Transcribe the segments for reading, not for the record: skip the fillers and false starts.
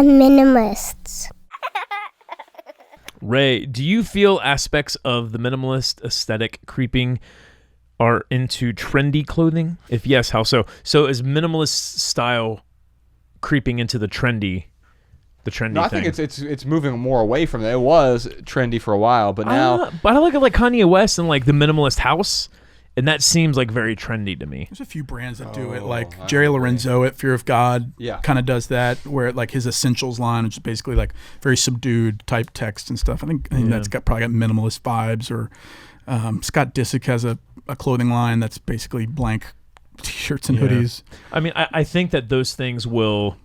Minimalists. Ray, do you feel aspects of the minimalist aesthetic creeping are into trendy clothing? If yes, how so? So is minimalist style creeping into the trendy No, I thing? think it's moving more away from that. It was trendy for a while, but now But I look at like Kanye West and like the minimalist house, and that seems like very trendy to me. There's a few brands that do it, like Jerry Lorenzo at Fear of God kind of does that, where like his Essentials line, which is basically like very subdued type text and stuff. I think that's probably got minimalist vibes. Or Scott Disick has a clothing line that's basically blank t-shirts and hoodies. I mean, I think that those things are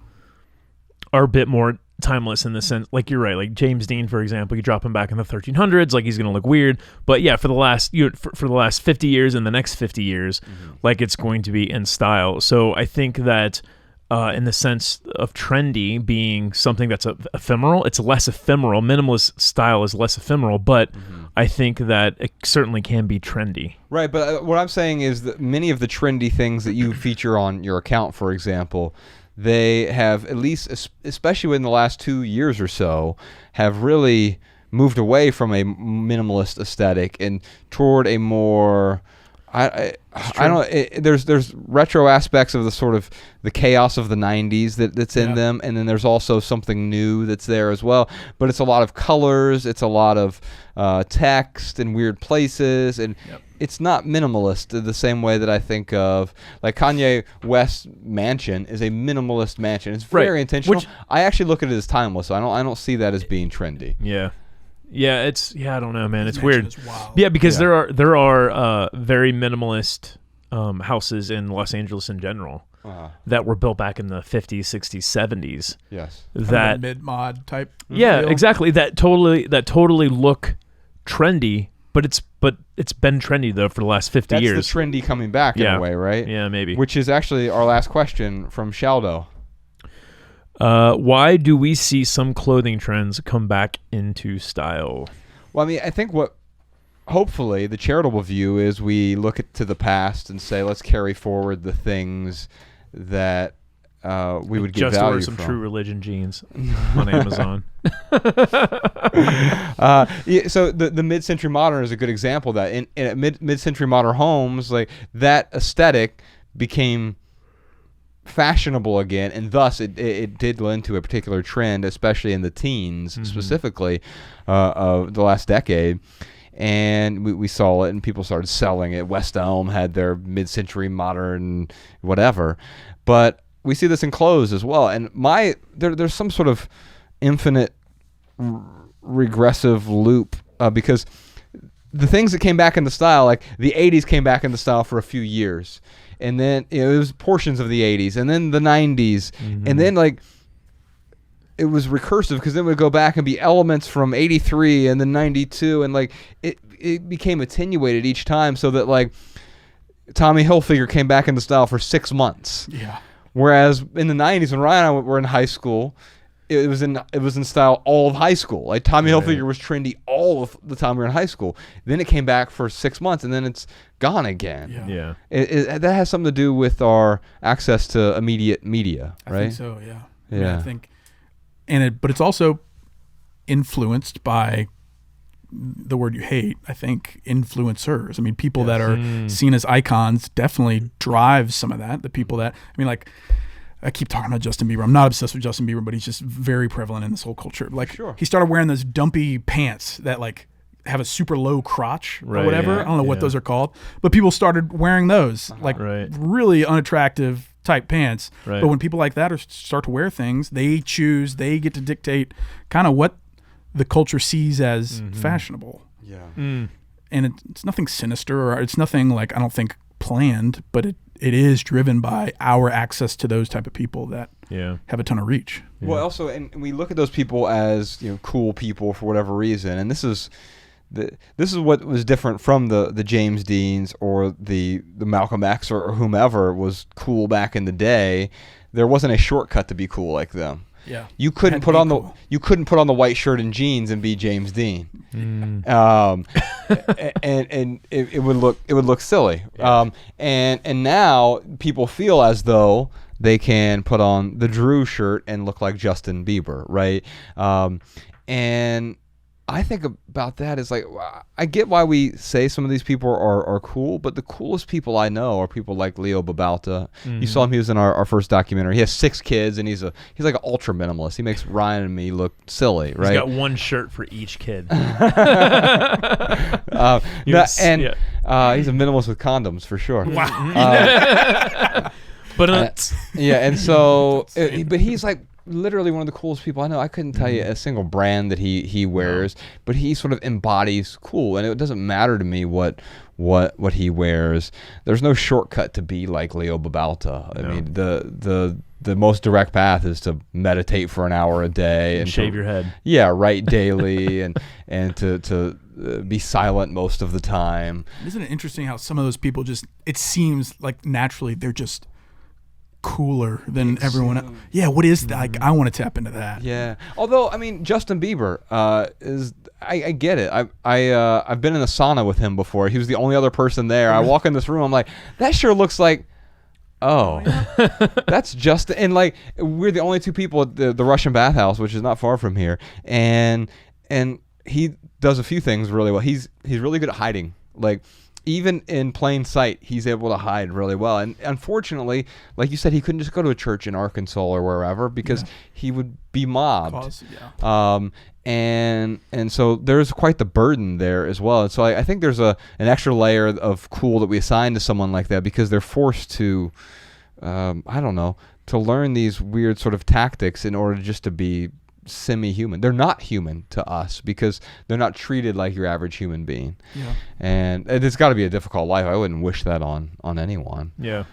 a bit more timeless in the sense, like you're right, like James Dean, for example, you drop him back in the 1300s, like he's gonna look weird, but yeah, for the last for the last 50 years and the next 50 years, like it's going to be in style. So I think that in the sense of trendy being something that's ephemeral, it's less ephemeral. Minimalist style is less ephemeral, but I think that it certainly can be trendy. Right, but what I'm saying is that many of the trendy things that you feature on your account, for example, they have, at least, especially within the last 2 years or so, have really moved away from a minimalist aesthetic and toward a more, there's retro aspects of the sort of the chaos of the 90s that's in them, and then there's also something new that's there as well. But it's a lot of colors, it's a lot of text in weird places, and it's not minimalist the same way that I think of, like Kanye West's mansion is a minimalist mansion. It's very intentional. I actually look at it as timeless. So I don't see that as being trendy. Yeah, I don't know, man. It's weird. Yeah, because there are very minimalist houses in Los Angeles in general that were built back in the 50s, 60s, 70s. Yes. That mid-mod type. Yeah, feel. Exactly. That totally look trendy, but it's been trendy though for the last 50 years. That's the trendy coming back in a way, right? Yeah, maybe. Which is actually our last question from Shaldo. Why do we see some clothing trends come back into style? Well, I mean, I think hopefully the charitable view is we look to the past and say, let's carry forward the things that we would get value order some from. True Religion jeans on Amazon. So the mid-century modern is a good example of that. In mid-century modern homes, like that aesthetic became fashionable again, and thus it did lend to a particular trend, especially in the teens, specifically of the last decade. And we saw it, and people started selling it. West Elm had their mid-century modern whatever, but we see this in clothes as well. And there's some sort of infinite regressive loop because the things that came back into style, like the 80s came back into style for a few years. And then it was portions of the 80s, and then the 90s, and then like it was recursive because then it would go back and be elements from 83 and then 92, and like it became attenuated each time, so that like Tommy Hilfiger came back into style for 6 months. Yeah. Whereas in the 90s, when Ryan and I were in high school, it was in style all of high school. Like Tommy Hilfiger was trendy all of the time we were in high school. Then it came back for 6 months, and then it's gone again. Yeah. That has something to do with our access to immediate media, right? I think so. Yeah. Yeah. I mean, I think, but it's also influenced by the word you hate. I think influencers. I mean, people that are seen as icons definitely drive some of that. The people that, I mean, like, I keep talking about Justin Bieber. I'm not obsessed with Justin Bieber, but he's just very prevalent in this whole culture. Like, he started wearing those dumpy pants that like have a super low crotch or whatever. I don't know what those are called, but people started wearing those really unattractive type pants. But when people like that start to wear things, they get to dictate kind of what the culture sees as fashionable. Yeah. And it's nothing sinister, or it's nothing like, I don't think, planned, but it is driven by our access to those type of people that have a ton of reach. Well, also, and we look at those people as, you know, cool people for whatever reason, and this is what was different from the James Deans or the Malcolm X or whomever was cool back in the day. There wasn't a shortcut to be cool like them. Yeah, you couldn't put on the white shirt and jeans and be James Dean, and it would look silly. And now people feel as though they can put on the Drew shirt and look like Justin Bieber, right? And I think about that as like, I get why we say some of these people are cool, but the coolest people I know are people like Leo Babauta. You saw him; he was in our first documentary. He has 6 kids, and he's like an ultra minimalist. He makes Ryan and me look silly, right? He's got one shirt for each kid. He's a minimalist with condoms for sure. Wow. But yeah, and so, but he's like literally one of the coolest people I know. I couldn't tell you a single brand that he wears, but he sort of embodies cool, and it doesn't matter to me what he wears. There's no shortcut to be like Leo Babauta. I mean, the most direct path is to meditate for an hour a day and shave your head. Yeah, write daily and to be silent most of the time. Isn't it interesting how some of those people just, it seems like naturally they're just cooler than everyone else. Yeah, what is that? Like, I want to tap into that. Yeah. Although, I mean, Justin Bieber is, I get it. I've been in a sauna with him before. He was the only other person there. I walk in this room, I'm like, that sure looks like, that's just, and like, we're the only 2 people at the Russian bathhouse, which is not far from here. And he does a few things really well. He's really good at hiding. Like, even in plain sight, he's able to hide really well. And unfortunately, like you said, he couldn't just go to a church in Arkansas or wherever because he would be mobbed. And so there's quite the burden there as well. And so I think there's an extra layer of cool that we assign to someone like that because they're forced to, I don't know, to learn these weird sort of tactics in order just to be semi-human. They're not human to us because they're not treated like your average human being. Yeah. And it's got to be a difficult life. I wouldn't wish that on anyone. Yeah.